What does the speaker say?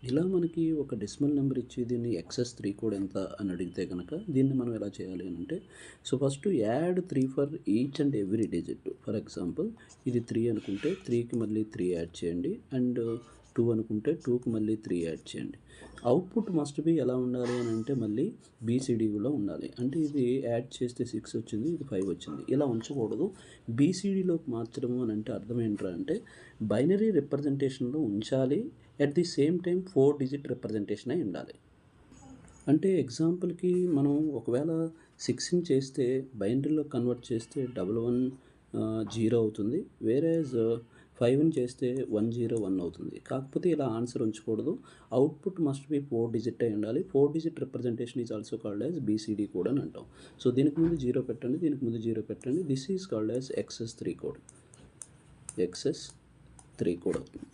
ఇలా మనకి ఒక డెసిమల్ నెంబర్ ఇచ్చి దీన్ని XS3 కోడ్ ఎంత అని అడిగితే కనుక దీన్ని మనం ఎలా చేయాలి అని అంటే, so first add 3 for each and every digit. For example ఇది 3 అనుకుంటే 3కి మళ్ళీ 3 యాడ్ చేయండి, అండ్ 2 అనుకుంటే 2కి మళ్ళీ 3 యాడ్ చేయండి. అవుట్పుట్ మస్ట్ బి ఎలా ఉండాలి అని అంటే మళ్ళీ BCDలో ఉండాలి. అంటే ఇది యాడ్ చేస్తే 6 వచ్చింది, ఇది 5 వచ్చింది, ఇలా ఉంచకూడదు. BCDలోకి మార్చడము అని అంటే అర్థం ఏంట్రా అంటే బైనరీ రిప్రజెంటేషన్లో ఉంచాలి, at the same time 4 digit representation అయి ఉండాలి. అంటే ఎగ్జాంపుల్కి మనం ఒకవేళ 6ని చేస్తే బైనరీలో కన్వర్ట్ చేస్తే 1110 అవుతుంది, వేరేజ్ 5ని చేస్తే 101 అవుతుంది. కాకపోతే ఇలా ఆన్సర్ ఉంచకూడదు. అవుట్పుట్ మస్ట్ బి 4 డిజిట్ అయి ఉండాలి. 4 digit representation is also called as BCD code అని అంటాం. సో దీనికి ముందు 0 పెట్టండి, దీనికి ముందు 0 పెట్టండి. This is called as XS3 code. XS3 code అవుతుంది.